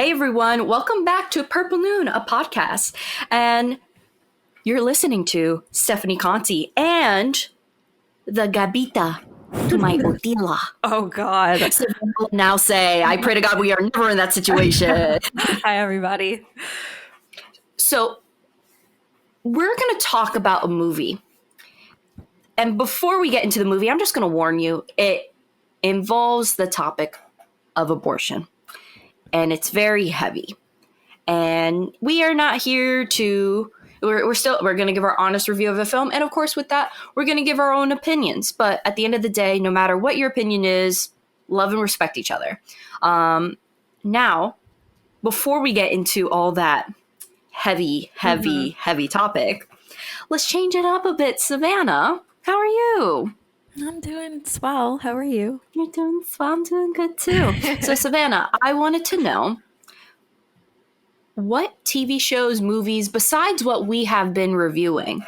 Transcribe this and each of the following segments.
Hey everyone, welcome back to Purple Noon, a podcast. And you're listening to Stephanie Conti and the Gabita to my Otila. Oh God. So now say, I pray to God we are never in that situation. Hi everybody. So we're going to talk about a movie. And before we get into the movie, I'm just going to warn you, it involves the topic of abortion. And it's very heavy. And we are not here to, we're going to give our honest review of the film. And of course, with that, we're going to give our own opinions. But at the end of the day, no matter what your opinion is, love and respect each other. Now, before we get into all that heavy topic, let's change it up a bit. Savannah, how are you? I'm doing swell. How are you? You're doing swell. I'm doing good too. So Savannah, I wanted to know, what TV shows, movies, besides what we have been reviewing,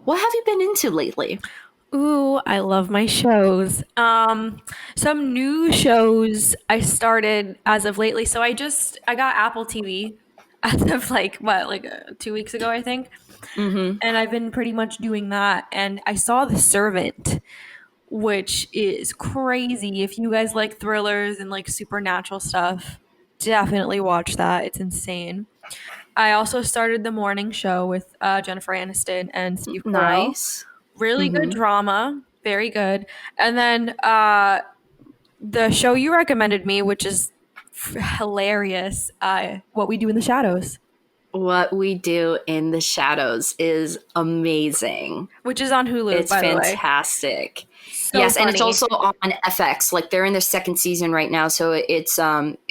what have you been into lately? Ooh, I love my shows. Some new shows I started as of lately. So I got Apple TV as of 2 weeks ago, I think. Mm-hmm. And I've been pretty much doing that. And I saw The Servant, which is crazy. If you guys like thrillers and like supernatural stuff, definitely watch that. It's insane. I also started The Morning Show with Jennifer Aniston and Steve Carell. Nice. Really good drama. Very good. And then the show you recommended me, which is hilarious, What We Do in the Shadows. What We Do in the Shadows is amazing. Which is on Hulu, it's by the way. Fantastic. So yes, funny. And it's also on FX. Like, they're in their second season right now, so it's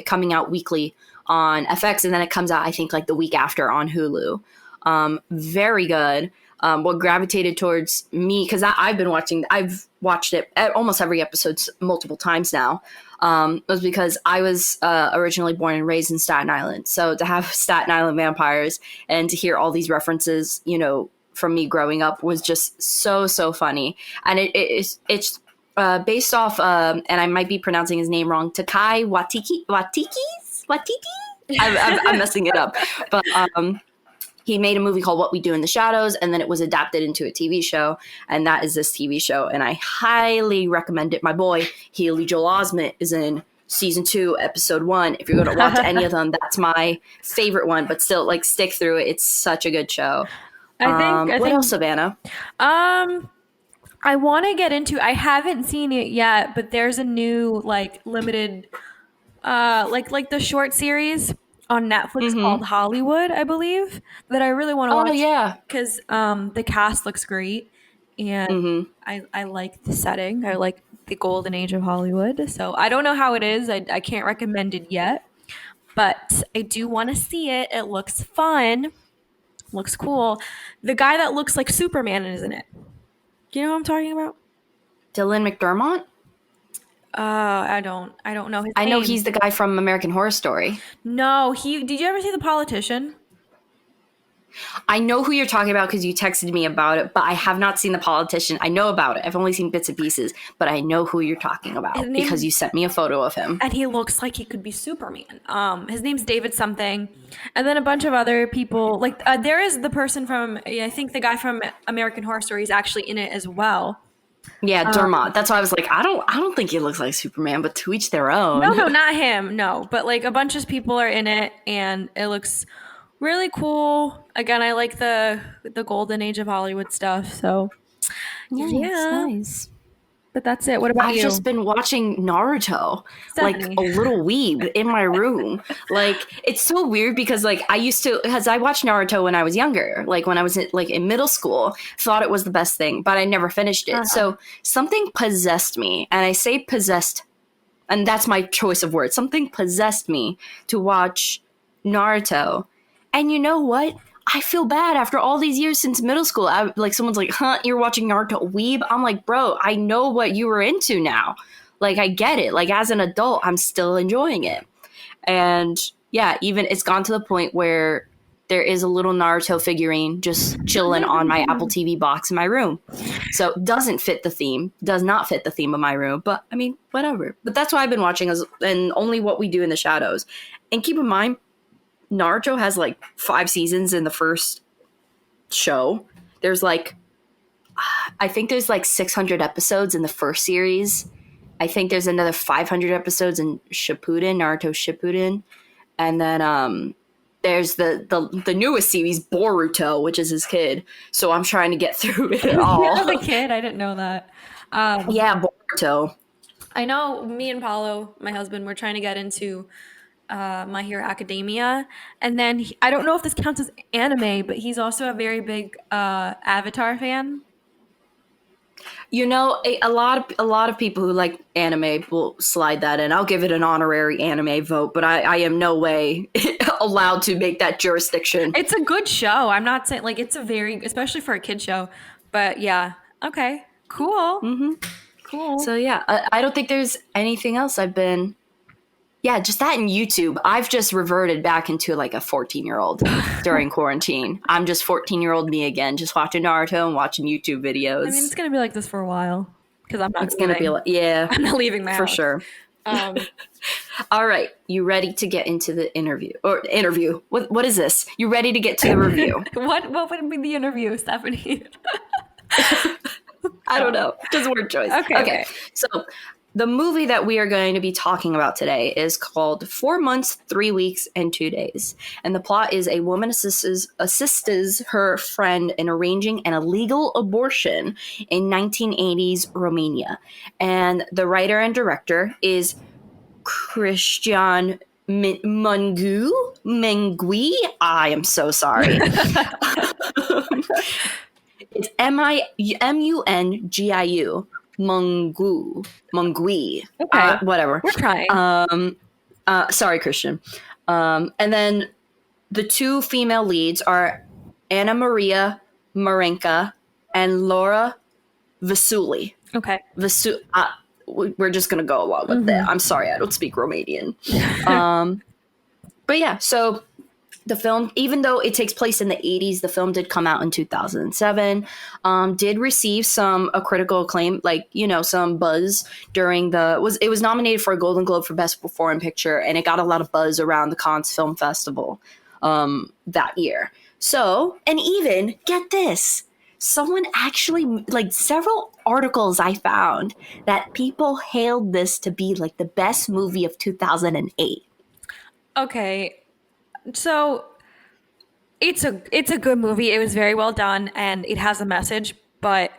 coming out weekly on FX, and then it comes out, I think, like the week after on Hulu. Very good. What gravitated towards me, because I've watched it at almost every episode multiple times now, was because I was originally born and raised in Staten Island. So to have Staten Island vampires and to hear all these references, from me growing up was just so funny. And it's based off, and I might be pronouncing his name wrong, Takai Watiti. I'm messing it up, but he made a movie called What We Do in the Shadows, and then it was adapted into a TV show, and that is this TV show, and I highly recommend it. My boy, Haley Joel Osment, is in season 2, episode 1. If you're going to watch any of them, that's my favorite one, but still, like, stick through it. It's such a good show. I think what else, Savannah? I want to get into, I haven't seen it yet, but there's a new, like, limited, like the short series on Netflix called Hollywood, I believe, that I really want to watch. Oh, yeah. Because the cast looks great, and I like the setting. I like the golden age of Hollywood. So I don't know how it is. I can't recommend it yet, but I do want to see it. It looks fun. Looks cool. The guy that looks like Superman is in it. Do you know what I'm talking about? Dylan McDermott? I don't know his name. I know he's the guy from American Horror Story. No, did you ever see The Politician? I know who you're talking about because you texted me about it, but I have not seen The Politician. I know about it. I've only seen bits and pieces, but I know who you're talking about because you sent me a photo of him. And he looks like he could be Superman. His name's David something. And then a bunch of other people. Like, there is the person from, I think the guy from American Horror Story is actually in it as well. Yeah, Dermot. That's why I was like, I don't think he looks like Superman, but to each their own. No, not him. No, but like a bunch of people are in it, and it looks really cool. Again, I like the golden age of Hollywood stuff. So nice. But that's it. What about you? I've just been watching Naruto, Stephanie. Like a little weeb in my room. Like, it's so weird because like because I watched Naruto when I was younger, like when I was in middle school, thought it was the best thing, but I never finished it. So something possessed me, and I say possessed, and that's my choice of words. Something possessed me to watch Naruto. And you know what? I feel bad after all these years since middle school. Someone's like, you're watching Naruto, weeb? I'm like, bro, I know what you were into now. Like, I get it. Like, as an adult, I'm still enjoying it. And yeah, even it's gone to the point where there is a little Naruto figurine just chilling on my Apple TV box in my room. So doesn't fit the theme, does not fit the theme of my room, but I mean, whatever. But that's what I've been watching, and only What We Do in the Shadows. And keep in mind, Naruto has like 5 seasons in the first show. There's like, I think there's like 600 episodes in the first series. I think there's another 500 episodes in Shippuden, Naruto Shippuden. And then there's the newest series, Boruto, which is his kid. So I'm trying to get through it all. Yeah, the kid, I didn't know that. Yeah, Boruto. I know me and Paulo, my husband, we're trying to get into My Hero Academia. And then I don't know if this counts as anime, but he's also a very big Avatar fan. You know, a lot of people who like anime will slide that in. I'll give it an honorary anime vote, but I am no way allowed to make that jurisdiction. It's a good show. I'm not saying like it's a very, especially for a kid show. But yeah, okay, cool, cool. So yeah, I don't think there's anything else I've been. Yeah, just that in YouTube. I've just reverted back into like a 14-year-old during quarantine. I'm just 14-year-old me again, just watching Naruto and watching YouTube videos. I mean, it's gonna be like this for a while because I'm not. It's gonna be like, yeah, I'm not leaving my for house. sure. All right, you ready to get into the interview? What is this? You ready to get to the review? What would be the interview, Stephanie? I don't know. Just word choice. Okay. So the movie that we are going to be talking about today is called 4 Months, 3 Weeks, and 2 Days. And the plot is a woman assists her friend in arranging an illegal abortion in 1980s Romania. And the writer and director is Criterion Mengui. I am so sorry. It's Mungiu. Mungui. Okay. Whatever. We're trying. Sorry, Christian. And then the 2 female leads are Anna Maria Marenka and Laura Vasuli. Okay. We're just going to go along with that. I'm sorry, I don't speak Romanian. But yeah, so the film, even though it takes place in the 80s, the film did come out in 2007, did receive a critical acclaim, like, you know, some buzz during it was nominated for a Golden Globe for Best Foreign Picture, and it got a lot of buzz around the Cannes Film Festival that year. So, and even, get this, someone actually, like several articles I found that people hailed this to be like the best movie of 2008. Okay. So it's a good movie. It was very well done and it has a message, but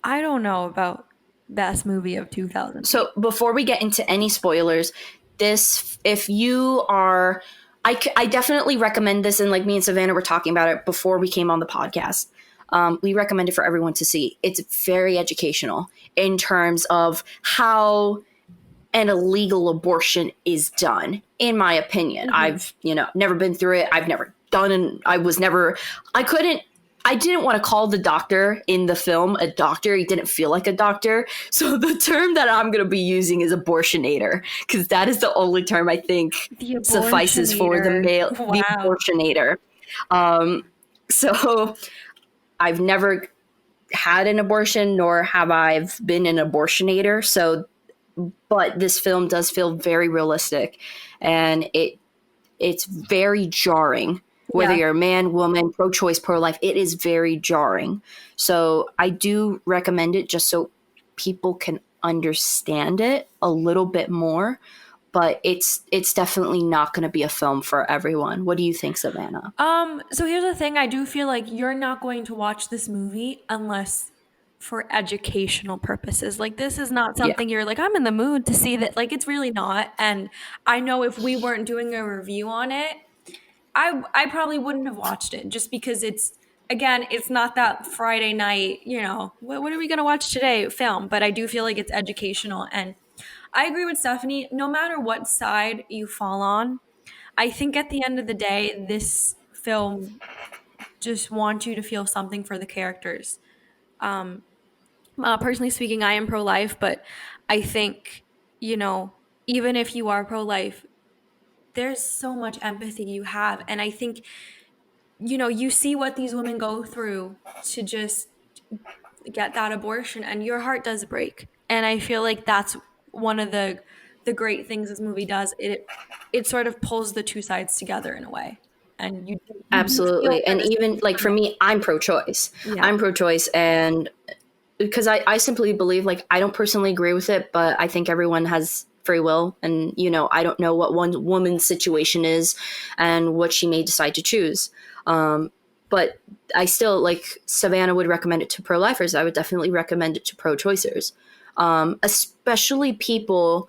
I don't know about best movie of 2000. So before we get into any spoilers, if you are, I definitely recommend this, and like me and Savanna were talking about it before we came on the podcast. We recommend it for everyone to see. It's very educational in terms of how an illegal abortion is done, in my opinion. I've, never been through it. I've never done, and I didn't want to call the doctor in the film a doctor. He didn't feel like a doctor. So the term that I'm going to be using is abortionator, because that is the only term I think suffices for the male, wow. the abortionator. So I've never had an abortion, nor have I been an abortionator. So, but this film does feel very realistic, and it's very jarring. Whether you're a man, woman, pro-choice, pro-life, it is very jarring. So I do recommend it just so people can understand it a little bit more. But it's definitely not going to be a film for everyone. What do you think, Savanna? So here's the thing. I do feel like you're not going to watch this movie unless for educational purposes. Like, this is not something you're like, I'm in the mood to see that. Like, it's really not. And I know if we weren't doing a review on it, I probably wouldn't have watched it, just because it's not that Friday night, what are we going to watch today film, but I do feel like it's educational. And I agree with Stephanie, no matter what side you fall on, I think at the end of the day, this film just wants you to feel something for the characters. Personally speaking, I am pro-life, but I think, even if you are pro-life, there's so much empathy you have. And I think you see what these women go through to just get that abortion, and your heart does break. And I feel like that's one of the great things this movie does. It sort of pulls the two sides together in a way, and you do feel Absolutely. for And this even like for me, I'm pro-choice. yeah. I'm pro-choice, and because I simply believe, like, I don't personally agree with it, but I think everyone has free will, and I don't know what one woman's situation is and what she may decide to choose. But I still, like Savanna would recommend it to pro-lifers, I would definitely recommend it to pro-choicers, especially people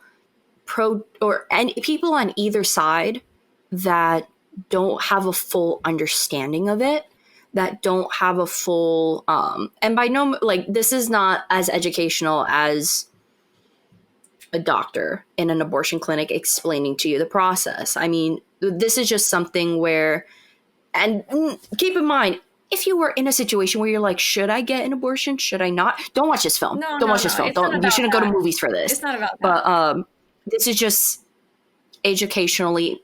people on either side that don't have a full understanding of it, that don't have a full and by no, like, this is not as educational as a doctor in an abortion clinic explaining to you the process. I mean, this is just something where, and keep in mind, if you were in a situation where you're like, should I get an abortion, should I not, don't watch this film. No, Don't no, watch no. this film. It's not Don't, you about shouldn't go to that. movies for It's this. not about that. But this is just educationally,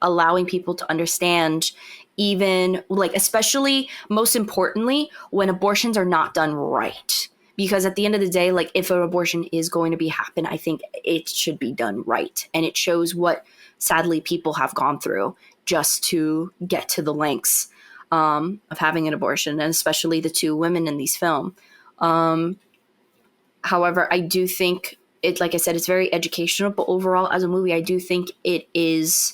allowing people to understand, even, like, especially most importantly, when abortions are not done right. Because at the end of the day, like, if an abortion is going to be happen, I think it should be done right. And it shows what, sadly, people have gone through just to get to the lengths of having an abortion, and especially the two women in these film. However, I do think it, like I said, it's very educational, but overall as a movie, I do think it is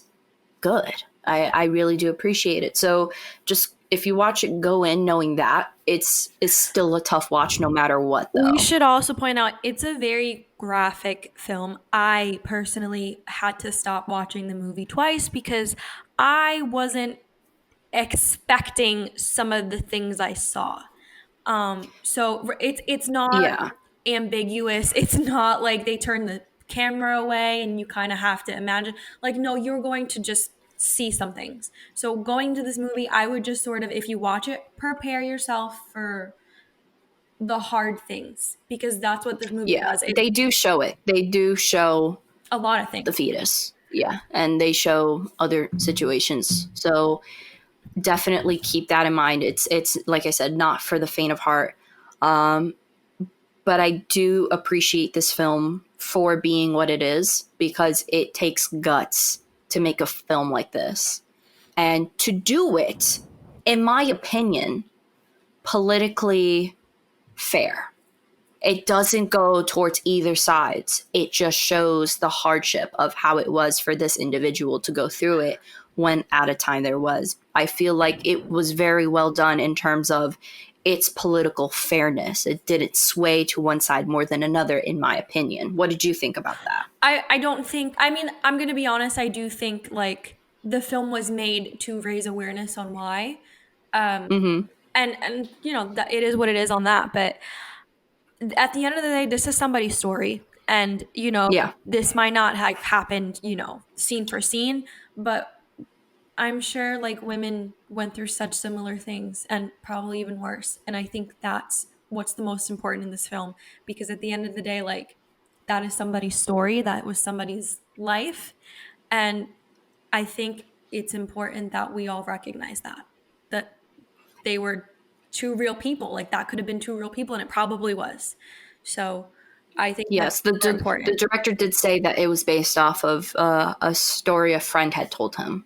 good. I really do appreciate it. So just, if you watch it, go in knowing that it's still a tough watch no matter what, We though. should also point out it's a very graphic film. I personally had to stop watching the movie twice because I wasn't expecting some of the things I saw. So it's not Yeah. ambiguous. It's not like they turn the camera away and you kind of have to imagine. Like, no, you're going to just see some things. So going to this movie, I would just sort of, if you watch it, prepare yourself for the hard things because that's what this movie Yeah. does. It's They do show it. They do show a lot of the things. fetus. Yeah. And they show other situations. So definitely keep that in mind. It's like I said, not for the faint of heart. But I do appreciate this film for being what it is, because it takes guts to make a film like this. And to do it, in my opinion, politically fair. It doesn't go towards either sides. It just shows the hardship of how it was for this individual to go through it when at a time there was. I feel like it was very well done in terms of its political fairness. It didn't sway to one side more than another, in my opinion. What did you think about that? I don't think, I mean, I'm going to be honest, I do think like the film was made to raise awareness on why. Mm-hmm. And that it is what it is on that, but at the end of the day, this is somebody's story. And, Yeah. this might not have happened, scene for scene, but I'm sure like women went through such similar things and probably even worse. And I think that's what's the most important in this film because at the end of the day, like that is somebody's story, that was somebody's life. And I think it's important that we all recognize that they were two real people. Like that could have been two real people and it probably was. So I think that's Yes, the, more the important. director did say that it was based off of a story a friend had told him.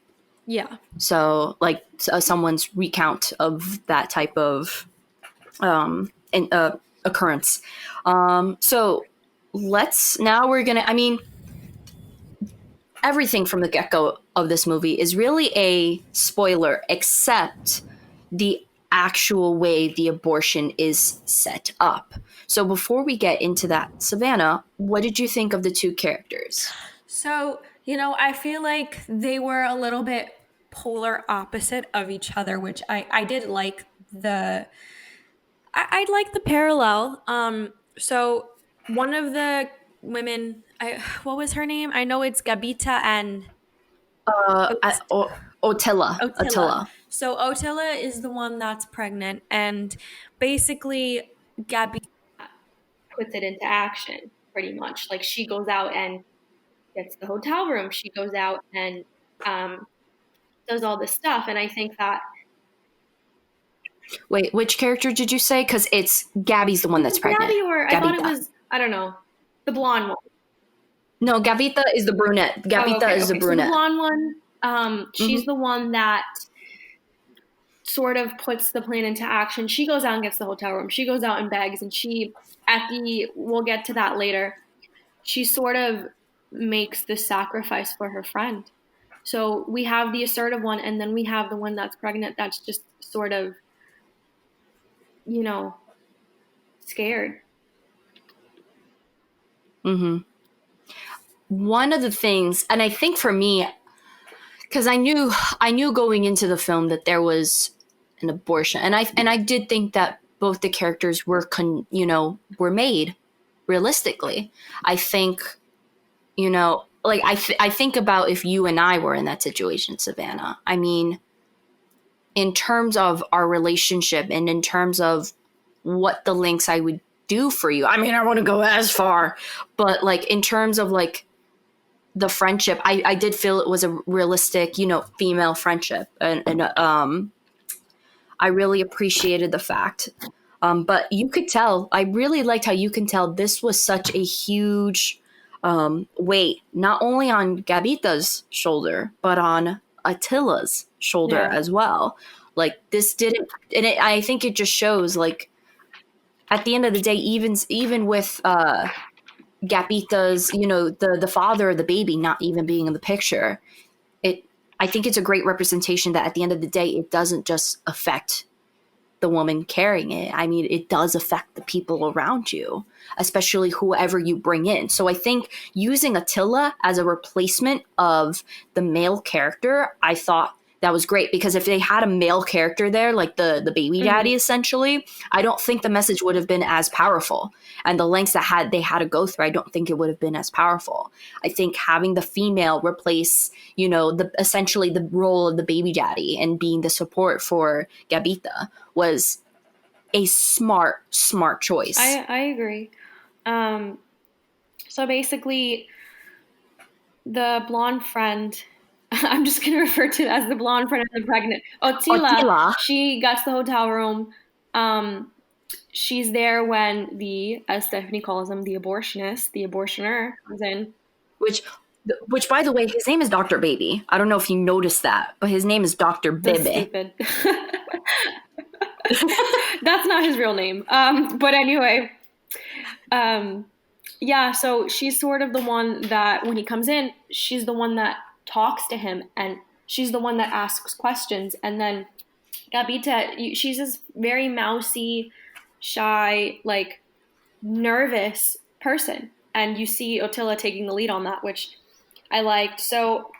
Yeah. So, like, someone's recount of that type of occurrence. So now we're gonna, I mean, everything from the get-go of this movie is really a spoiler, except the actual way the abortion is set up. So before we get into that, Savanna, what did you think of the two characters? So, I feel like they were a little bit polar opposite of each other, which I did like I like the parallel. So one of the women, what was her name? I know it's Gabita and Otilla. Otilla. Attila. So Otilla is the one that's pregnant, and basically Gabby puts it into action pretty much. Like she goes out and gets the hotel room. She goes out and um, does all this stuff. And I think that Wait, which character did you say? Because it's Gabby's the one that's pregnant. Gabby, or I thought it Gabita. was, I don't know, the blonde one. No, Gavita is the brunette. Gavita is the brunette. So the blonde one, she's the one that sort of puts the plan into action. She goes out and gets the hotel room. She goes out and begs, and we'll get to that later, she sort of makes the sacrifice for her friend. So we have the assertive one, and then we have the one that's pregnant that's just sort of, scared. Mm-hmm. One of the things, and I think for me, because I knew going into the film that there was an abortion, and I did think that both the characters were made realistically. I think, like I think about if you and I were in that situation, Savanna. I mean, in terms of our relationship and in terms of what the links I would do for you. I mean, I want to go as far, but like in terms of like the friendship, I did feel it was a realistic, female friendship, and I really appreciated the fact. But you could tell, I really liked how you can tell this was such a huge weight, not only on Gabita's shoulder, but on Attila's shoulder as well. Like this didn't, and I think it just shows like at the end of the day, even with Gabita's, the father of the baby not even being in the picture, I think it's a great representation that at the end of the day, it doesn't just affect the woman carrying it. I mean, it does affect the people around you, especially whoever you bring in. So I think using Attila as a replacement of the male character, I thought that was great, because if they had a male character there, like the baby daddy, essentially, I don't think the message would have been as powerful. And the lengths that they had to go through, I don't think it would have been as powerful. I think having the female replace, essentially the role of the baby daddy and being the support for Gabita was a smart choice. I agree. So basically, the blonde friend, I'm just going to refer to it as the blonde friend and the pregnant. Attila. She gets the hotel room. She's there when as Stephanie calls him, the abortionist, the abortioner comes in. Which, by the way, his name is Dr. Baby. I don't know if you noticed that, but his name is Dr. Bebe. That's stupid. That's not his real name. But anyway, so she's sort of the one that when he comes in, she's the one that talks to him, and she's the one that asks questions. And then Gabita, she's this very mousy, shy, like nervous person, and you see Attila taking the lead on that, which I liked. So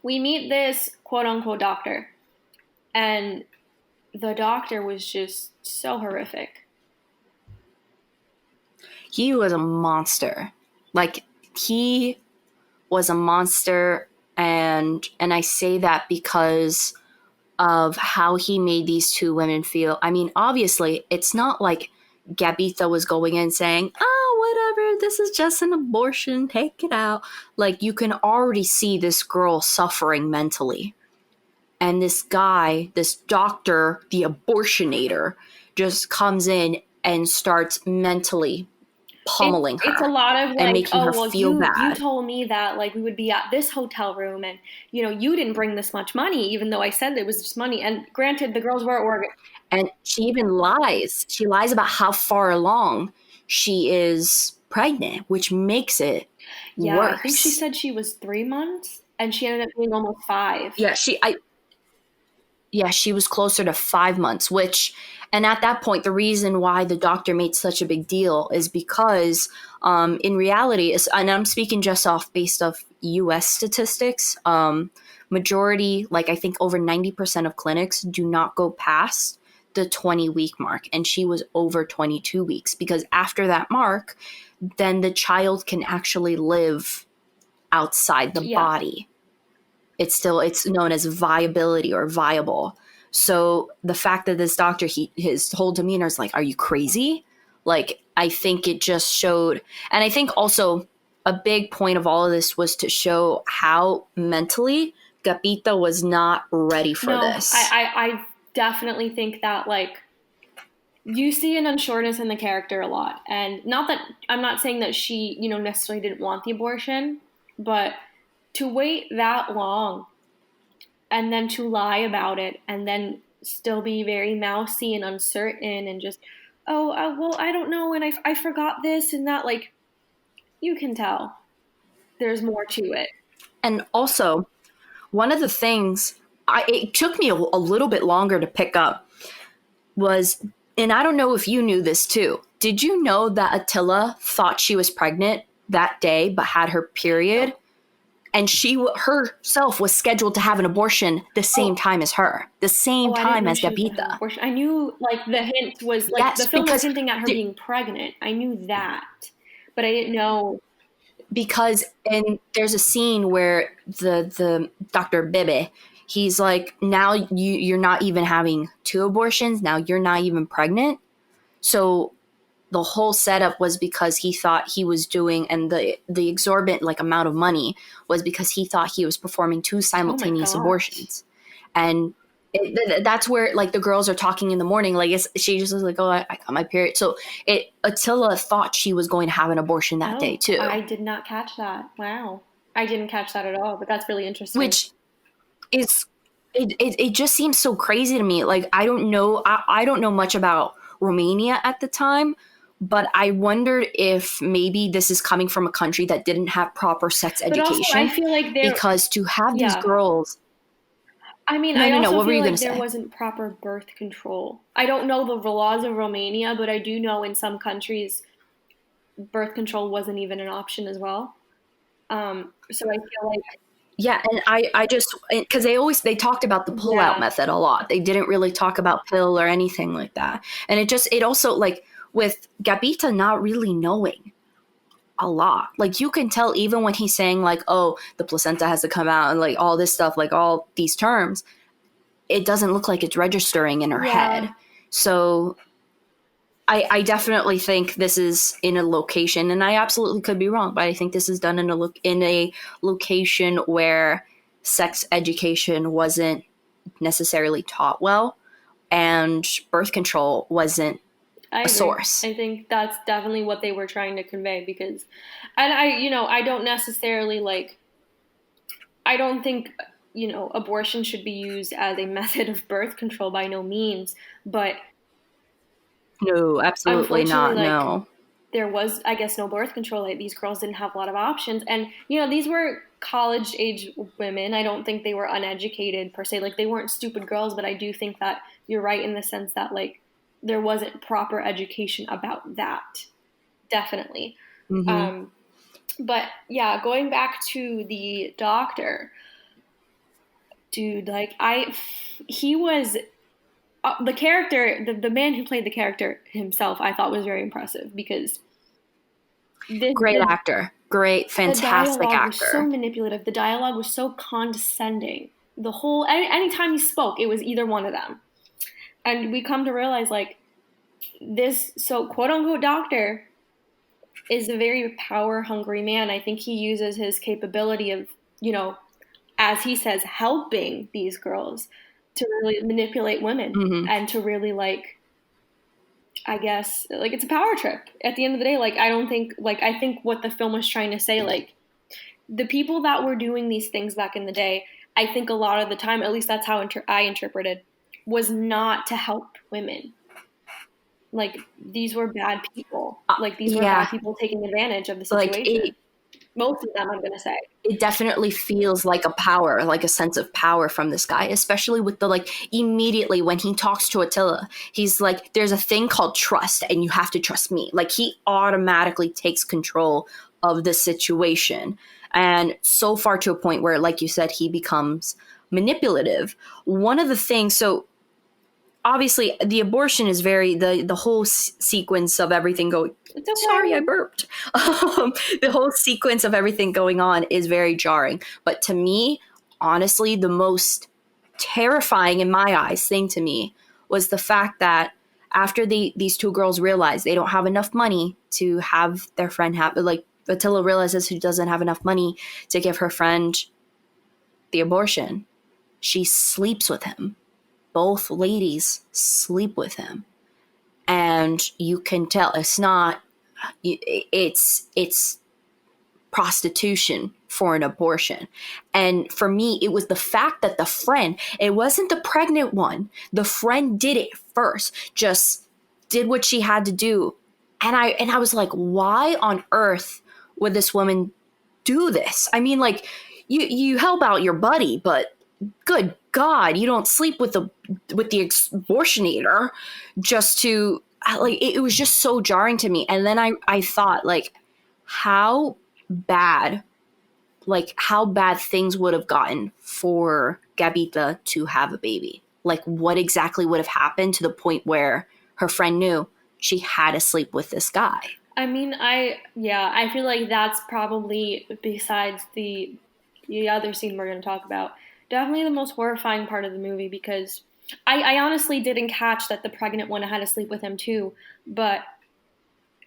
we meet this quote unquote doctor, and the doctor was just so horrific. He was a monster. Like, he was a monster. And I say that because of how he made these two women feel. I mean, obviously, it's not like Gabita was going in saying, oh, whatever, this is just an abortion, take it out. Like, you can already see this girl suffering mentally. And this guy, this doctor, the abortionator, just comes in and starts mentally pummeling her. It's a lot of like, and making her feel bad. You told me that like we would be at this hotel room, and you didn't bring this much money, even though I said it was just money. And granted, the girls were at Oregon. And she even lies. She lies about how far along she is pregnant, which makes it worse. I think she said she was 3 months, and she ended up being almost 5. She was closer to 5 months, and at that point, the reason why the doctor made such a big deal is because in reality, and I'm speaking just based off US statistics, majority, like I think over 90% of clinics do not go past the 20-week mark. And she was over 22 weeks, because after that mark, then the child can actually live outside the body. It's known as viability or viable. So the fact that this doctor, his whole demeanor is like, are you crazy? Like, I think it just showed. And I think also a big point of all of this was to show how mentally Gapita was not ready for this. I definitely think that, like, you see an unsureness in the character a lot. And not that, I'm not saying that she, necessarily didn't want the abortion, but to wait that long and then to lie about it and then still be very mousy and uncertain and just, well, I don't know, and I forgot this and that, like, you can tell there's more to it. And also, one of the things it took me a little bit longer to pick up was, and I don't know if you knew this too, did you know that Attila thought she was pregnant that day but had her period? And she herself was scheduled to have an abortion the same time as her, the same time as Gapita. I knew, like, the hint was, like, yes, the film was hinting at her being pregnant. I knew that, but I didn't know. Because, and there's a scene where the Dr. Bebe, he's like, now you're not even having 2 abortions. Now you're not even pregnant. So the whole setup was because he thought he was doing, and the exorbitant, like, amount of money was because he thought he was performing 2 simultaneous abortions. And that's where, like, the girls are talking in the morning. Like, she just was like, oh, I got my period. So Attila thought she was going to have an abortion that day too. I did not catch that. Wow. I didn't catch that at all, but that's really interesting. Which is, it just seems so crazy to me. Like, I don't know. I don't know much about Romania at the time, but I wondered if maybe this is coming from a country that didn't have proper sex education. Also, I feel like because to have these girls. I mean, I also feel like there wasn't proper birth control. I don't know the laws of Romania, but I do know in some countries birth control wasn't even an option as well. So I feel like. Yeah, and I just, because they talked about the pull-out method a lot. They didn't really talk about pill or anything like that. And it also, like, with Gapita not really knowing a lot. Like, you can tell even when he's saying, like, oh, the placenta has to come out and, like, all this stuff, like, all these terms, it doesn't look like it's registering in her head. So I definitely think this is in a location, and I absolutely could be wrong, but I think this is done in a location where sex education wasn't necessarily taught well, and birth control wasn't a source. I think that's definitely what they were trying to convey, because, and I don't necessarily, like, I don't think, abortion should be used as a method of birth control, by no means, but no, absolutely not. Like, no. There was, I guess, no birth control. Like, these girls didn't have a lot of options. And, these were college-age women. I don't think they were uneducated, per se. Like, they weren't stupid girls, but I do think that you're right in the sense that, like, there wasn't proper education about that. Definitely. Mm-hmm. But, yeah, going back to the doctor, dude, like, he was... the character, the man who played the character himself, I thought was very impressive, because great actor, great, fantastic the dialogue actor. Was so manipulative. The dialogue was so condescending. The whole anytime he spoke, it was either one of them, and we come to realize, like, this quote unquote doctor is a very power hungry man. I think he uses his capability of, as he says, helping these girls to really manipulate women and to really, like, I guess, like, it's a power trip at the end of the day. Like, I think what the film was trying to say, like, the people that were doing these things back in the day, I think a lot of the time, at least that's how I interpreted, was not to help women. Like, these were bad people. Like, these were bad people taking advantage of the situation. Like, most of them, I'm going to say. It definitely feels like a power, like a sense of power from this guy, especially with the, like, immediately when he talks to Attila, he's like, there's a thing called trust and you have to trust me. Like, he automatically takes control of the situation. And so far to a point where, like you said, he becomes manipulative. One of the things, so obviously the abortion is the whole sequence of everything going, sorry, I burped. The whole sequence of everything going on is very jarring. But to me, honestly, the most terrifying in my eyes thing to me was the fact that after these 2 girls realize they don't have enough money to have their friend have, like, Attila realizes he doesn't have enough money to give her friend the abortion, she sleeps with him. Both ladies sleep with him. And you can tell it's prostitution for an abortion. And for me, it was the fact that the friend, it wasn't the pregnant one. The friend did it first, just did what she had to do. And I was like, why on earth would this woman do this? I mean, like, you help out your buddy, but good God, you don't sleep with the abortionator just to, like, it was just so jarring to me. And then I thought, like, how bad things would have gotten for Gabita to have a baby. Like, what exactly would have happened to the point where her friend knew she had to sleep with this guy? I mean, I feel like that's probably, besides the other scene we're going to talk about, definitely the most horrifying part of the movie, because I honestly didn't catch that the pregnant one had to sleep with him too, but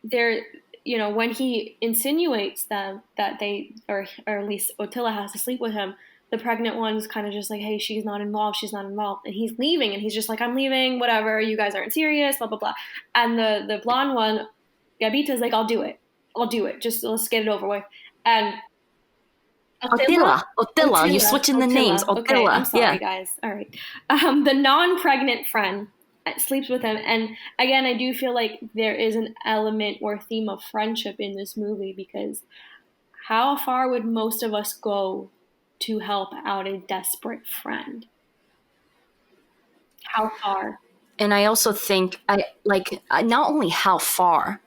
there, you know, when he insinuates them that they, or at least Attila has to sleep with him, the pregnant one's kind of just like, hey, she's not involved, and he's leaving, and he's just like, I'm leaving, whatever, you guys aren't serious, blah, blah, blah. And the blonde one, Gabita's like, I'll do it, just let's get it over with. And Attila, you're switching the names. Attila, okay, I'm sorry, guys. All right. The non-pregnant friend sleeps with him, and again, I do feel like there is an element or theme of friendship in this movie, because how far would most of us go to help out a desperate friend? How far? And I also think, not only how far,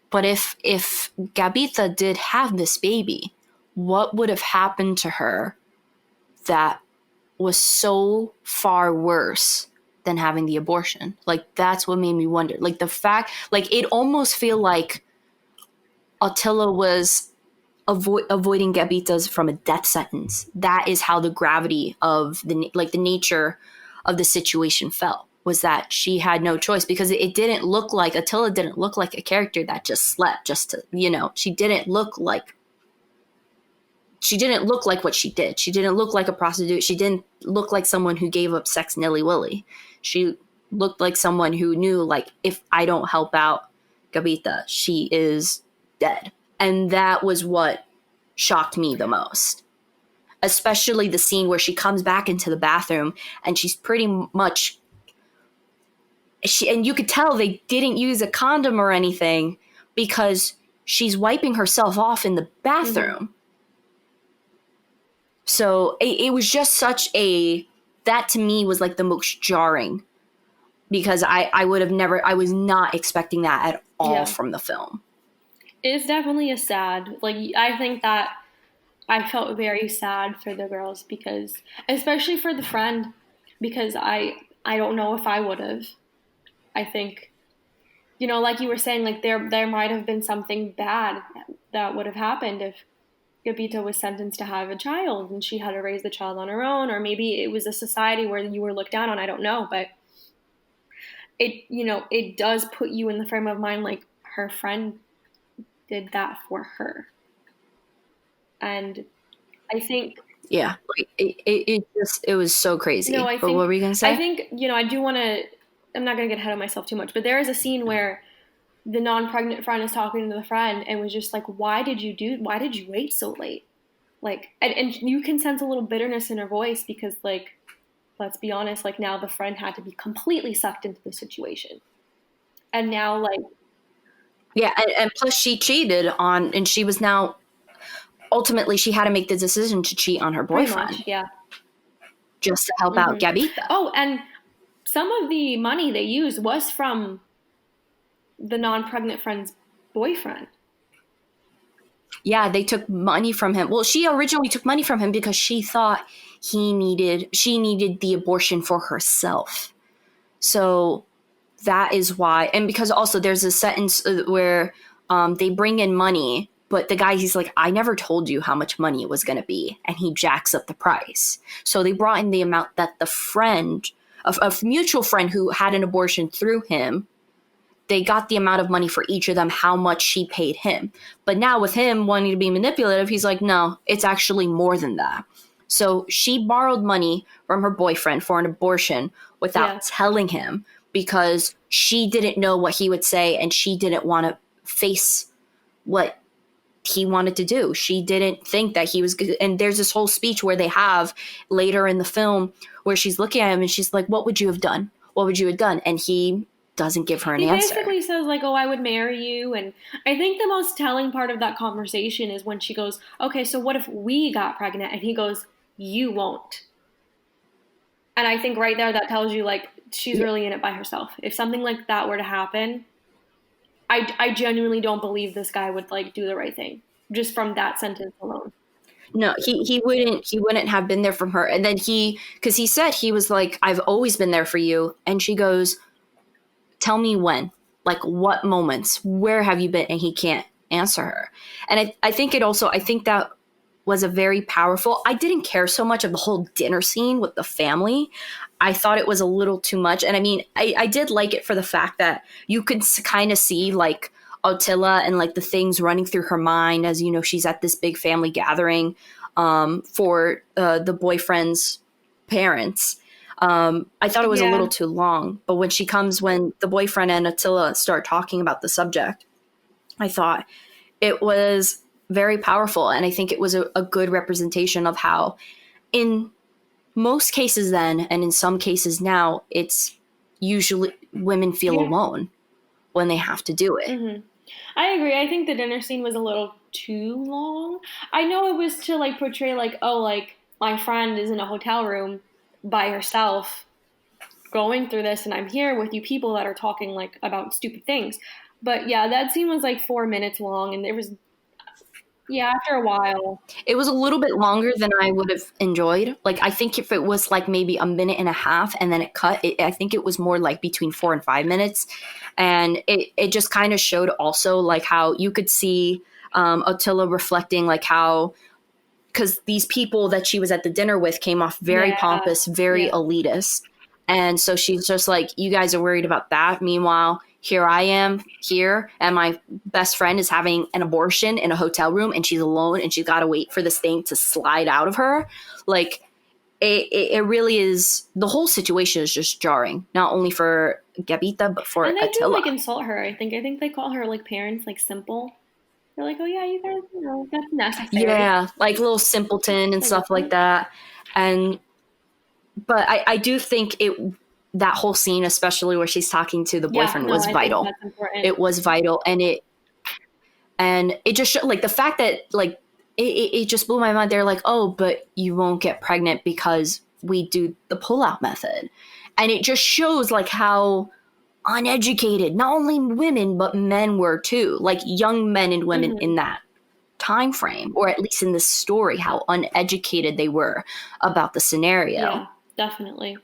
but if Gabita did have this baby, what would have happened to her that was so far worse than having the abortion? Like, that's what made me wonder. Like, the fact, like, it almost feel like Attila was avoiding Gabita's from a death sentence. That is how the gravity of the nature of the situation felt, was that she had no choice, because it didn't look like, Attila didn't look like a character that just slept just to, you know, she didn't look like what she did. She didn't look like a prostitute. She didn't look like someone who gave up sex nilly-willy. She looked like someone who knew, like, if I don't help out Gabita, she is dead. And that was what shocked me the most. Especially the scene where she comes back into the bathroom and she's pretty much, and you could tell they didn't use a condom or anything, because she's wiping herself off in the bathroom. Mm-hmm. So it was just that to me was like the most jarring, because I was not expecting that at all from the film. It's definitely a sad, like, I think that I felt very sad for the girls, because, especially for the friend, because I don't know if I would have. I think, you know, like you were saying, like, there might have been something bad that would have happened if Gabita was sentenced to have a child and she had to raise the child on her own, or maybe it was a society where you were looked down on. I don't know, but it does put you in the frame of mind, like, her friend did that for her. And I think, yeah, it was so crazy. No, but what were you gonna say? I think, I'm not gonna get ahead of myself too much, but there is a scene where the non-pregnant friend is talking to the friend and was just like, why did you wait so late? Like, and you can sense a little bitterness in her voice, because, like, let's be honest, like, now the friend had to be completely sucked into the situation. And now, like, yeah, and plus she cheated on, and she was now, ultimately she had to make the decision to cheat on her boyfriend. Much, yeah. Just to help out Gabita. Oh, and some of the money they used was from the non-pregnant friend's boyfriend. Yeah, they took money from him. Well, she originally took money from him because she thought she needed the abortion for herself. So that is why. And because also there's a sentence where they bring in money, but the guy, he's like, I never told you how much money it was going to be. And he jacks up the price. So they brought in the amount that the friend, a mutual friend who had an abortion through him, they got the amount of money for each of them, how much she paid him. But now with him wanting to be manipulative, he's like, no, it's actually more than that. So she borrowed money from her boyfriend for an abortion without telling him, because she didn't know what he would say and she didn't want to face what he wanted to do. She didn't think that he was good. And there's this whole speech where they have later in the film where she's looking at him and she's like, what would you have done? What would you have done? And he doesn't give her an answer. He basically says like, oh, I would marry you. And I think the most telling part of that conversation is when she goes, okay, so what if we got pregnant? And he goes, you won't. And I think right there that tells you like she's really in it by herself. If something like that were to happen, I genuinely don't believe this guy would like do the right thing just from that sentence alone. No, he wouldn't have been there from her. And then because he said, he was like, I've always been there for you. And she goes, tell me when, like what moments, where have you been? And he can't answer her. And I think that was a very powerful, I didn't care so much of the whole dinner scene with the family. I thought it was a little too much. And I mean, I did like it for the fact that you could kind of see like Attila and like the things running through her mind as, you know, she's at this big family gathering for the boyfriend's parents. I thought it was a little too long. But when the boyfriend and Attila start talking about the subject, I thought it was very powerful. And I think it was a good representation of how in most cases then, and in some cases now, it's usually women feel alone when they have to do it. Mm-hmm. I agree. I think the dinner scene was a little too long. I know it was to like portray like, oh, like my friend is in a hotel room by herself going through this and I'm here with you people that are talking like about stupid things. But yeah, that scene was like 4 minutes long and there was after a while. It was a little bit longer than I would have enjoyed. Like, I think if it was like maybe a minute and a half and then it cut, I think it was more like between 4 and 5 minutes. And it just kind of showed also like how you could see Attila reflecting like how, because these people that she was at the dinner with came off very pompous, very elitist. And so she's just like, you guys are worried about that. Meanwhile, here I am here, and my best friend is having an abortion in a hotel room, and she's alone, and she's got to wait for this thing to slide out of her. Like, it really is. The whole situation is just jarring, not only for Gabita, but for Attila. And they do like insult her. I think they call her like parents like simple. They're like, oh yeah, you guys, you know, that's necessary. Yeah, like little simpleton and stuff like that. But I do think that whole scene, especially where she's talking to the boyfriend, was vital. It was vital, and it just showed, like the fact that like it just blew my mind. They're like, oh, but you won't get pregnant because we do the pull-out method, and it just shows like how uneducated not only women but men were too, like young men and women in that time frame, or at least in this story, how uneducated they were about the scenario. Yeah, definitely.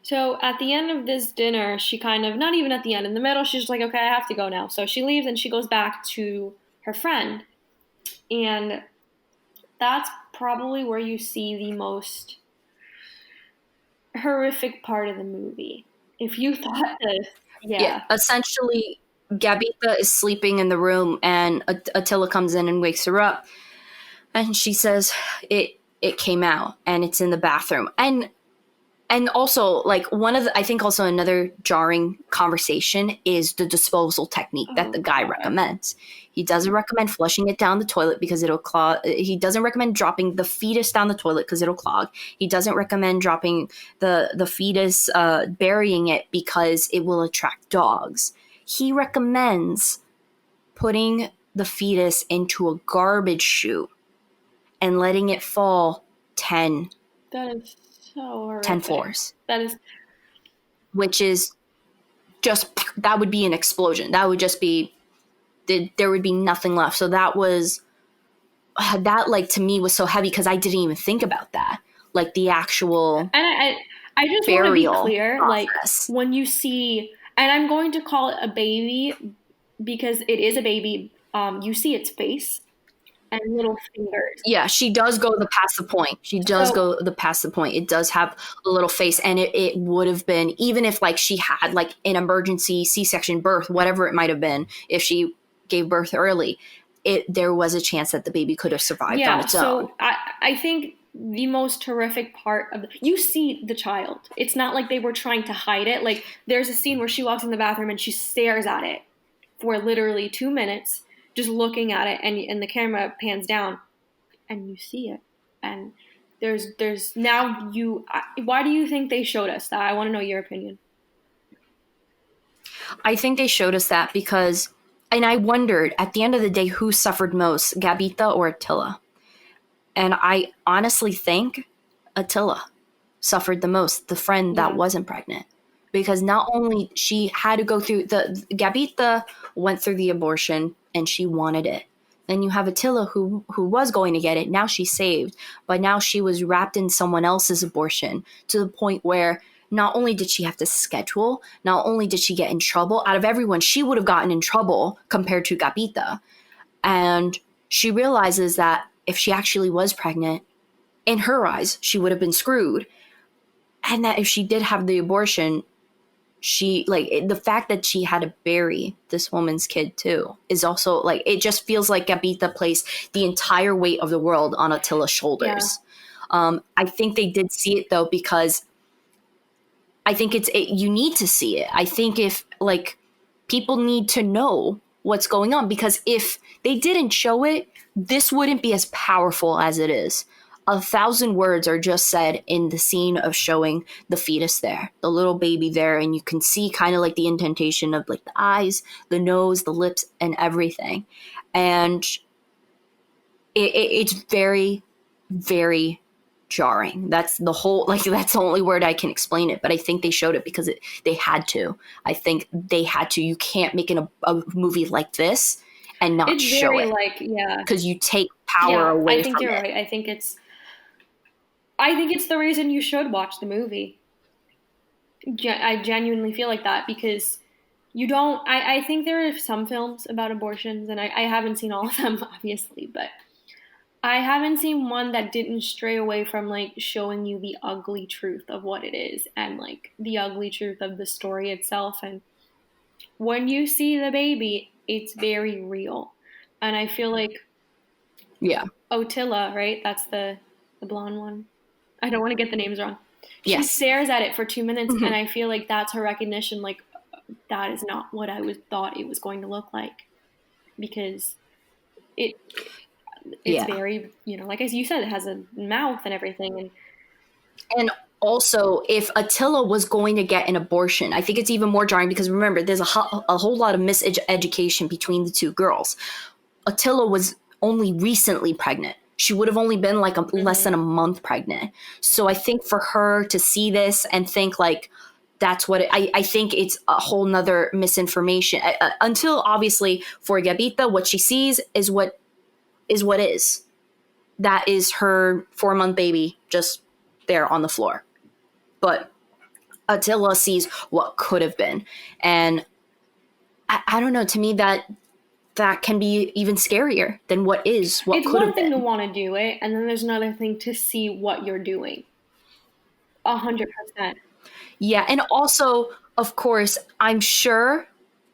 So at the end of this dinner, she kind of, not even at the end, in the middle, she's like, okay, I have to go now. So she leaves and she goes back to her friend. And that's probably where you see the most horrific part of the movie. If you thought this, yeah. Essentially, Gabita is sleeping in the room and Attila comes in and wakes her up. And she says, it came out and it's in the bathroom. And also, like, I think also another jarring conversation is the disposal technique that the guy recommends. He doesn't recommend flushing it down the toilet because it'll clog. He doesn't recommend dropping the fetus down the toilet because it'll clog. He doesn't recommend dropping the fetus, burying it because it will attract dogs. He recommends putting the fetus into a garbage chute and letting it fall 10 floors. That is, which is just, that would be an explosion. That would just be, there would be nothing left. So that like to me was so heavy because I didn't even think about that. Like the actual and I just want to be clear, process. Like when you see, and I'm going to call it a baby because it is a baby. You see its face. And little fingers. Yeah, she does go past the point. Past the point. It does have a little face, and it would have been, even if like she had like an emergency C-section birth, whatever it might have been, if she gave birth early, there was a chance that the baby could have survived on its own. So I think the most horrific part of you see the child. It's not like they were trying to hide it. Like there's a scene where she walks in the bathroom and she stares at it for literally 2 minutes, just looking at it, and the camera pans down and you see it. And there's now why do you think they showed us that? I want to know your opinion. I think they showed us that because, and I wondered at the end of the day who suffered most, Gabita or Attila. And I honestly think Attila suffered the most, the friend that wasn't pregnant. Because not only she had to go through Gabita went through the abortion and she wanted it. Then you have Attila who was going to get it. Now she's saved. But now she was wrapped in someone else's abortion to the point where not only did she have to schedule, not only did she get in trouble, out of everyone, she would have gotten in trouble compared to Gabita. And she realizes that if she actually was pregnant, in her eyes, she would have been screwed. And that if she did have the abortion, she, like, the fact that she had to bury this woman's kid too is also, like, it just feels like Gabita placed the entire weight of the world on Attila's shoulders. Yeah. I think they did see it though, because I think you need to see it. I think if, like, people need to know what's going on, because if they didn't show it, this wouldn't be as powerful as it is. 1,000 words are just said in the scene of showing the fetus there, the little baby there, and you can see kind of like the indentation of like the eyes, the nose, the lips, and everything. And it's very, very jarring. That's the whole, like, that's the only word I can explain it. But I think they showed it because they had to. I think they had to. You can't make a movie like this and not it's show very it. Like, yeah. Because you take power away from it. I think you're right. I think it's the reason you should watch the movie. I genuinely feel like that, because you don't, I think there are some films about abortions, and I haven't seen all of them, obviously, but I haven't seen one that didn't stray away from, like, showing you the ugly truth of what it is, and, like, the ugly truth of the story itself. And when you see the baby, it's very real. And I feel like, yeah, Attila, right? That's the blonde one. I don't want to get the names wrong. She yes. stares at it for 2 minutes, and I feel like that's her recognition, like, that is not what I thought it was going to look like. Because it's very, like as you said, it has a mouth and everything. And also, if Attila was going to get an abortion, I think it's even more jarring, because remember, there's a whole lot of miseducation between the two girls. Attila was only recently pregnant. She would have only been like less than a month pregnant. So I think for her to see this and think like that's what I think it's a whole nother misinformation. Until obviously for Gabita, what she sees is what is. That is her 4-month baby just there on the floor. But Attila sees what could have been. And I don't know, to me that can be even scarier than what could have been. It's one thing to want to do it, and then there's another thing to see what you're doing. 100%. Yeah, and also, of course, I'm sure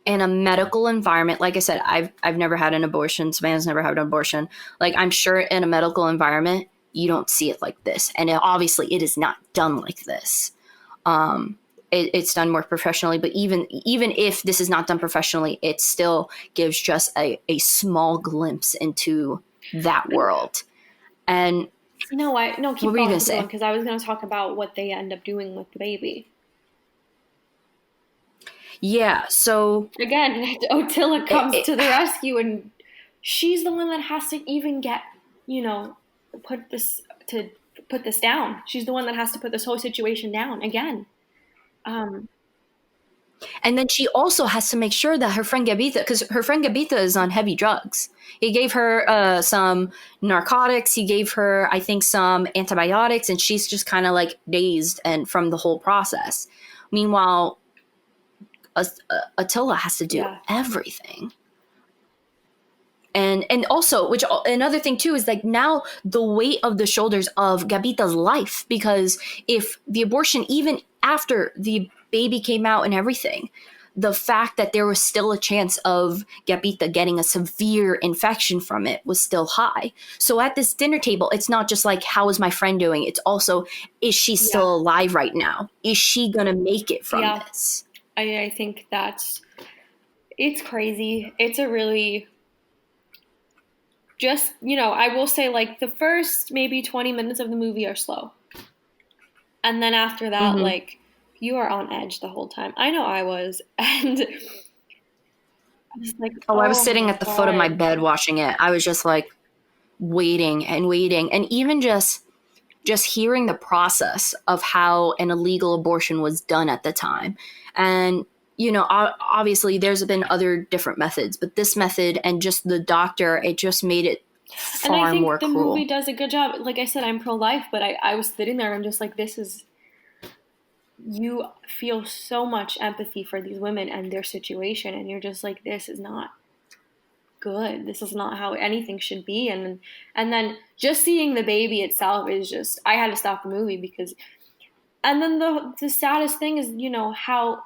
in a medical environment, like I said, I've never had an abortion. Savannah's never had an abortion. Like, I'm sure in a medical environment, you don't see it like this. And obviously, it is not done like this. It's done more professionally, but even if this is not done professionally, it still gives just a small glimpse into that world. And keep going, because I was going to talk about what they end up doing with the baby. Yeah, so again, Attila comes to the rescue, and she's the one that has to even get, put this down. She's the one that has to put this whole situation down again. And then she also has to make sure that her friend Gabita, because her friend Gabita is on heavy drugs. He gave her some narcotics. He gave her, I think, some antibiotics, and she's just kind of like dazed and from the whole process. Meanwhile, Attila has to do everything. And also, which another thing too is like now the weight of the shoulders of Gabita's life, because if the abortion, even after the baby came out and everything, the fact that there was still a chance of Gabita getting a severe infection from it was still high. So at this dinner table, it's not just like, how is my friend doing? It's also, is she still alive right now? Is she going to make it from this? I think it's crazy. It's a really, just, I will say, like, the first maybe 20 minutes of the movie are slow. And then after that, like, you are on edge the whole time. I know I was. And I was like, I was sitting at the foot of my bed watching it. I was just like waiting and waiting. And even just hearing the process of how an illegal abortion was done at the time. And, obviously there's been other different methods, but this method and just the doctor, it just made it far more cruel. And I think the movie does a good job. Like I said, I'm pro-life, but I was sitting there and I'm just like, you feel so much empathy for these women and their situation, and you're just like, this is not good. This is not how anything should be. And then just seeing the baby itself is just, I had to stop the movie because, and then the saddest thing is, how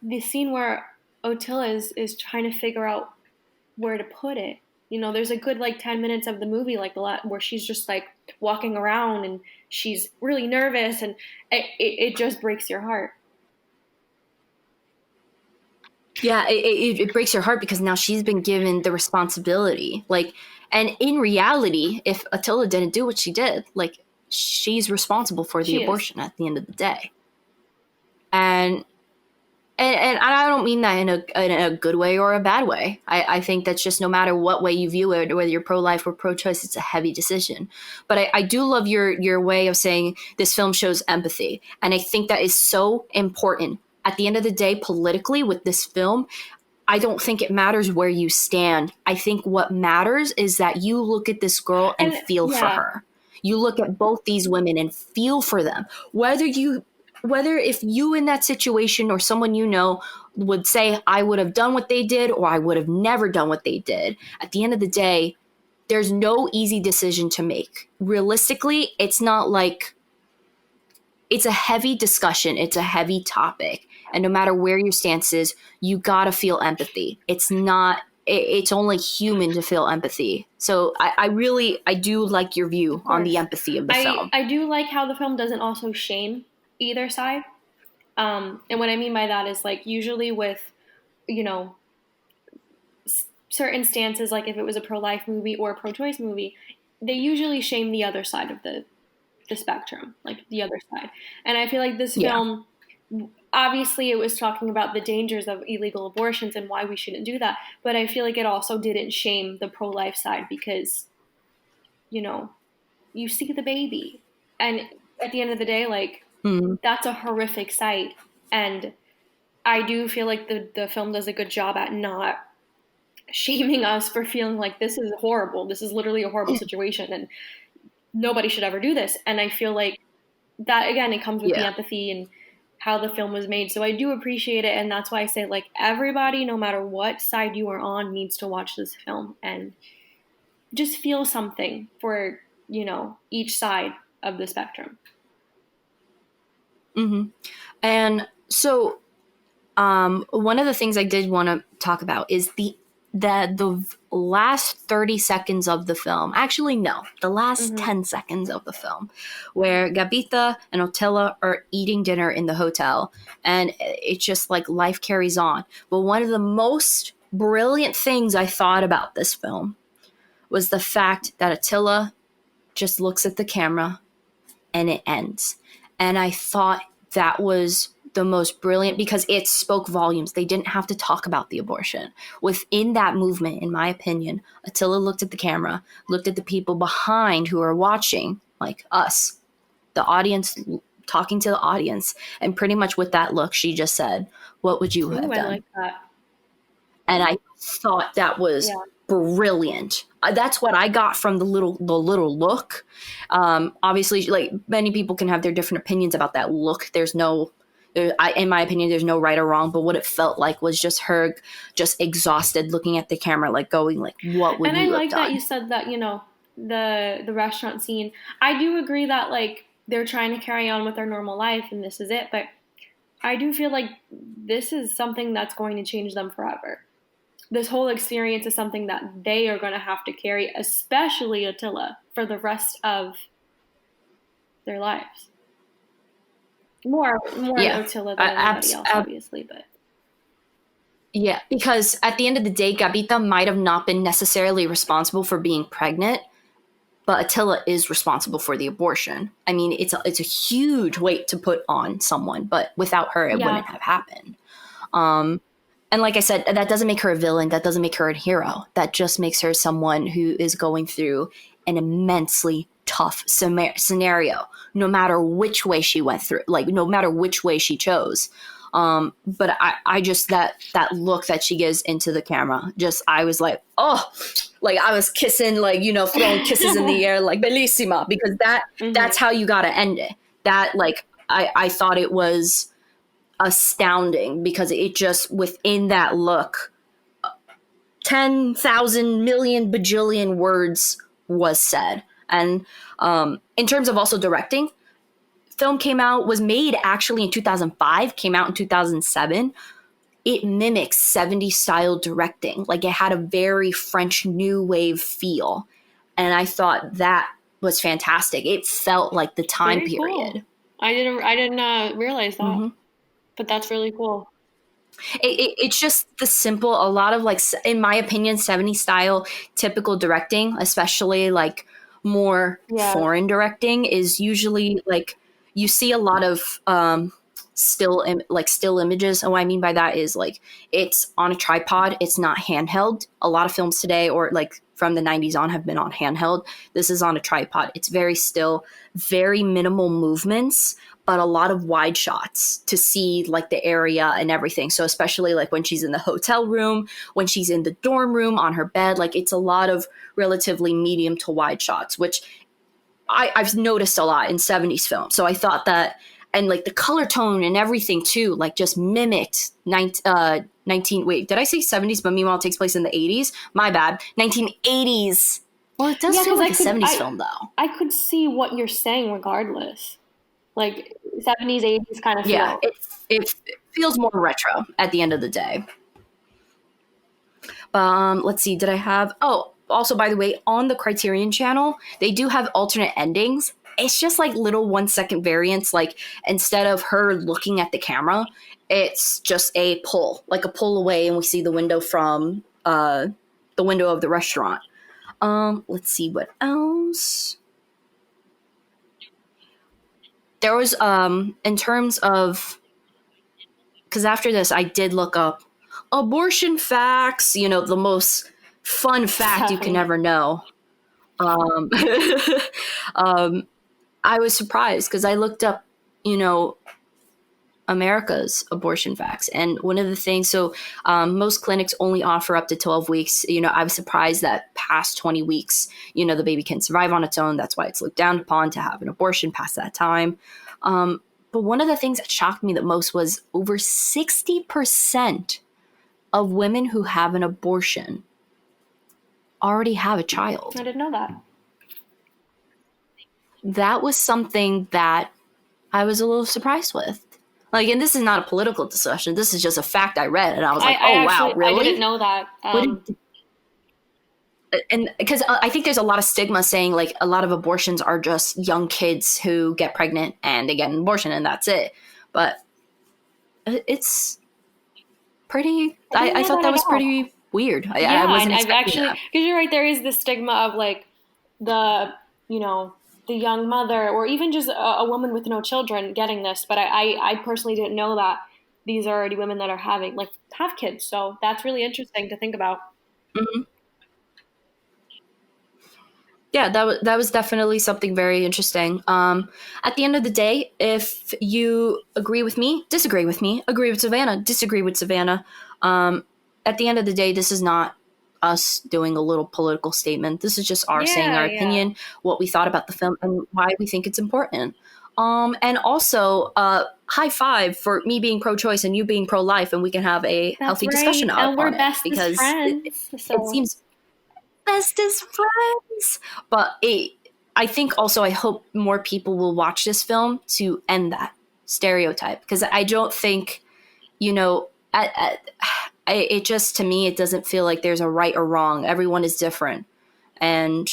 the scene where Otilla is trying to figure out where to put it. There's a good 10 minutes of the movie where she's just walking around and she's really nervous, and it just breaks your heart. Yeah, it breaks your heart because now she's been given the responsibility. And in reality, if Attila didn't do what she did, she's responsible for the abortion at the end of the day. And I don't mean that in a good way or a bad way. I think that's just, no matter what way you view it, whether you're pro-life or pro-choice, it's a heavy decision. But I do love your way of saying this film shows empathy. And I think that is so important. At the end of the day, politically, with this film, I don't think it matters where you stand. I think what matters is that you look at this girl and feel for her. You look at both these women and feel for them. Whether if you in that situation or someone would say, I would have done what they did or I would have never done what they did, at the end of the day, there's no easy decision to make. Realistically, it's not it's a heavy discussion. It's a heavy topic. And no matter where your stance is, you got to feel empathy. It's only human to feel empathy. So I do like your view on the empathy of the film. I do like how the film doesn't also shame either side. And what I mean by that is usually with, certain stances, if it was a pro-life movie or a pro-choice movie, they usually shame the other side of the spectrum, the other side. And I feel like this film, obviously it was talking about the dangers of illegal abortions and why we shouldn't do that. But I feel like it also didn't shame the pro-life side because, you see the baby. And at the end of the day, that's a horrific sight. And I do feel like the film does a good job at not shaming us for feeling like this is horrible. This is literally a horrible situation and nobody should ever do this. And I feel like that, again, it comes with the empathy and how the film was made. So I do appreciate it. And that's why I say everybody, no matter what side you are on, needs to watch this film and just feel something for, each side of the spectrum. Mm-hmm. And so one of the things I did want to talk about is the last 30 seconds of the film. Actually, no, the last 10 seconds of the film, where Gabita and Otilla are eating dinner in the hotel. And it's just life carries on. But one of the most brilliant things I thought about this film was the fact that Attila just looks at the camera and it ends. And I thought that was the most brilliant because it spoke volumes. They didn't have to talk about the abortion. Within that movement, in my opinion, Attila looked at the camera, looked at the people behind who are watching, us, the audience, talking to the audience. And pretty much with that look, she just said, what would you have done? I like that. And I thought that was brilliant. That's what I got from the little look. Obviously, many people can have their different opinions about that look. In my opinion, there's no right or wrong. But what it felt like was just her, just exhausted, looking at the camera, going, what would you have done? And I like that you said that, the restaurant scene. I do agree that they're trying to carry on with their normal life and this is it. But I do feel like this is something that's going to change them forever. This whole experience is something that they are going to have to carry, especially Attila, for the rest of their lives. More Attila than anybody else, obviously, but. Yeah, because at the end of the day, Gabita might have not been necessarily responsible for being pregnant, but Attila is responsible for the abortion. I mean, it's a huge weight to put on someone, but without her, it wouldn't have happened. And like I said, that doesn't make her a villain. That doesn't make her a hero. That just makes her someone who is going through an immensely tough scenario, no matter which way she went through, like no matter which way she chose. But I just, that look that she gives into the camera, just, I was like, oh, like I was kissing, like, you know, throwing kisses in the air, like bellissima, because that's how you got to end it. That, like, I thought it was astounding because it just, within that look, 10,000 million bajillion words was said. And in terms of also directing, film was made actually in 2005, came out in 2007. It mimics 70s style directing. Like, it had a very French new wave feel. And I thought that was fantastic. It felt like the time Very period. Cool. I didn't realize that. Mm-hmm. But that's really cool. It's just the simple, a lot of, like, in my opinion, 70s style typical directing, especially like more foreign directing, is usually like, you see a lot of still images. And what I mean by that is, like, it's on a tripod. It's not handheld. A lot of films today, or like from the 90s on, have been on handheld. This is on a tripod. It's very still, very minimal movements, but a lot of wide shots to see, like, the area and everything. So especially like when she's in the hotel room, when she's in the dorm room on her bed, like, it's a lot of relatively medium to wide shots, which I've noticed a lot in 70s films. So I thought that, and like the color tone and everything too, like, just mimicked 19, wait, did I say 70s? But meanwhile, it takes place in the 80s. My bad. 1980s. Well, it does feel like a 70s film, though. I could see what you're saying regardless. Like 70s, 80s kind of feel. Yeah, it feels more retro at the end of the day. Let's see, did I have... Oh, also, by the way, on the Criterion channel, they do have alternate endings. It's just like little 1-second variants. Like, instead of her looking at the camera, it's just a pull away, and we see the window from the window of the restaurant. Let's see what else. There was, in terms of, because after this, I did look up abortion facts, you know, the most fun fact you can ever know. I was surprised because I looked up, you know, America's abortion facts. And one of the things, so most clinics only offer up to 12 weeks. You know, I was surprised that past 20 weeks, you know, the baby can survive on its own. That's why it's looked down upon to have an abortion past that time. But one of the things that shocked me the most was over 60% of women who have an abortion already have a child. I didn't know that. That was something that I was a little surprised with. Like, and this is not a political discussion. This is just a fact I read, and I was like, wow, really? I didn't know that. And because I think there's a lot of stigma saying, like, a lot of abortions are just young kids who get pregnant and they get an abortion and that's it. But it's pretty, I thought that was pretty weird. I wasn't expecting that. Because you're right, there is this stigma of, like, the, you know, the young mother, or even just a woman with no children getting this. But I personally didn't know that these are already women that are have kids. So that's really interesting to think about. Mm-hmm. Yeah, that was definitely something very interesting. At the end of the day, if you agree with me, disagree with me, agree with Savanna, disagree with Savanna, at the end of the day, this is not us doing a little political statement. This is just saying our opinion, what we thought about the film, and why we think it's important. And also, high five for me being pro-choice and you being pro-life, and we can have a healthy discussion on it, because it seems bestest friends. But I think also, I hope more people will watch this film to end that. stereotype, because I don't think, it just, to me, it doesn't feel like there's a right or wrong. Everyone is different. And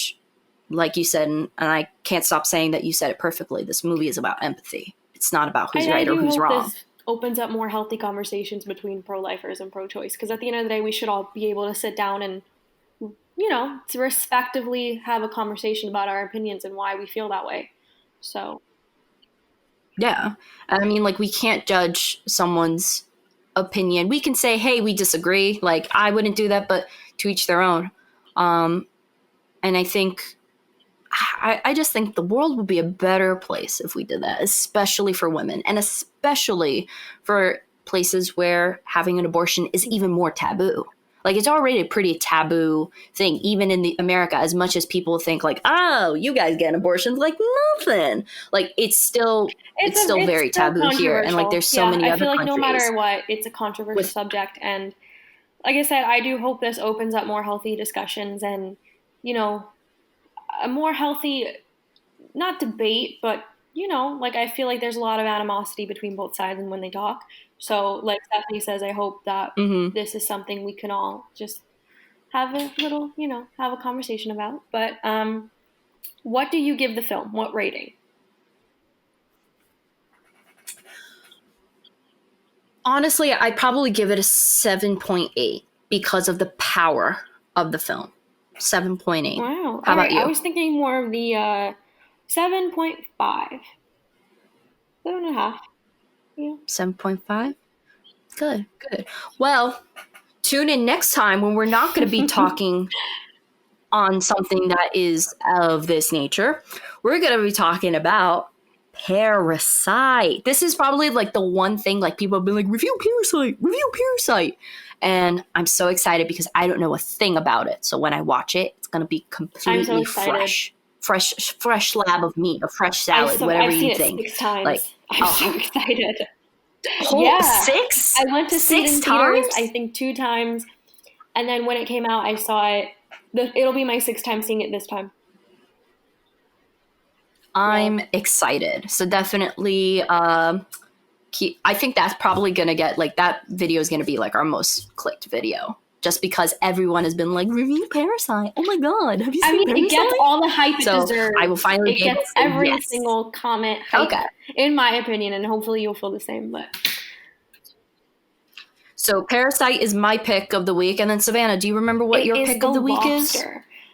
like you said, and I can't stop saying that you said it perfectly, this movie is about empathy. It's not about who's right or who's wrong. This opens up more healthy conversations between pro-lifers and pro-choice, because at the end of the day, we should all be able to sit down and, to respectively have a conversation about our opinions and why we feel that way. So. Yeah. I mean, like, we can't judge someone's opinion. We can say, hey, we disagree. Like, I wouldn't do that, but to each their own. And I think, I just think the world would be a better place if we did that, especially for women, and especially for places where having an abortion is even more taboo. Like, it's already a pretty taboo thing, even in America, as much as people think like, oh, you guys get abortions, like nothing. Like, it's still very taboo here. And like, there's so many other countries. I feel like no matter what, it's a controversial subject. And like I said, I do hope this opens up more healthy discussions and, a more healthy, not debate, but, like, I feel like there's a lot of animosity between both sides and when they talk. So, like Stephanie says, I hope that this is something we can all just have a little, have a conversation about. But what do you give the film? What rating? Honestly, I'd probably give it a 7.8 because of the power of the film. 7.8. Wow. How about you? I was thinking more of the 7.5. 7.5. Yeah. 7.5? Good. Well, tune in next time when we're not going to be talking on something that is of this nature. We're going to be talking about Parasite. This is probably like the one thing, like, people have been like, review Parasite. And I'm so excited because I don't know a thing about it. So when I watch it, it's going to be completely fresh slab of meat, a fresh salad, whatever you think. I've seen it 6 times. Like, I'm so excited. Yeah. 6? I went to see it in times? theaters, I think 2 times. And then when it came out, I saw it. It'll be my 6th time seeing it this time. I'm excited. So definitely, I think that's probably going to get, like, that video is going to be like our most clicked video. Just because everyone has been like, review Parasite. Oh my God. Have you seen Parasite? It gets all the hype it deserves. I will finally get every single comment hype, in my opinion, and hopefully you'll feel the same. But so Parasite is my pick of the week. And then Savannah, do you remember what your pick of the week is?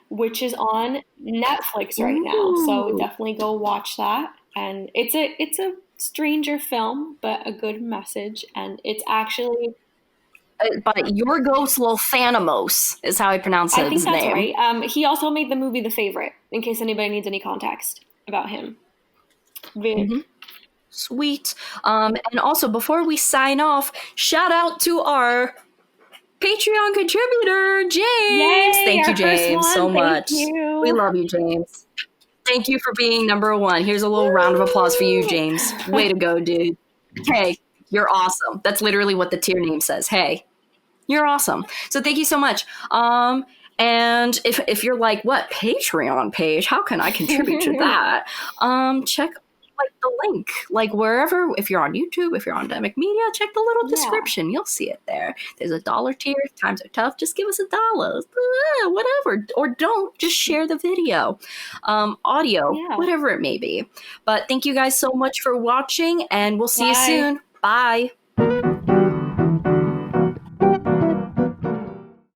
Which is on Netflix right now. So definitely go watch that. And it's a stranger film, but a good message. And it's actually... But Yorgos Lanthimos is how I pronounce his name. I think that's right. He also made the movie The Favorite, in case anybody needs any context about him. Sweet. And also, before we sign off, shout out to our Patreon contributor, James. Yay, thank you, James, so much. You. We love you, James. Thank you for being number 1. Here's a little round of applause for you, James. Way to go, dude. Hey. You're awesome. That's literally what the tier name says. Hey, you're awesome. So thank you so much. And if you're like, what, Patreon page? How can I contribute to that? Check like the link, like wherever, if you're on YouTube, if you're on Demic Media, check the little description. You'll see it there. There's a $1 tier. If times are tough, just give us $1. Whatever. Or don't, just share the video, audio, whatever it may be. But thank you guys so much for watching, and we'll see you soon. Bye.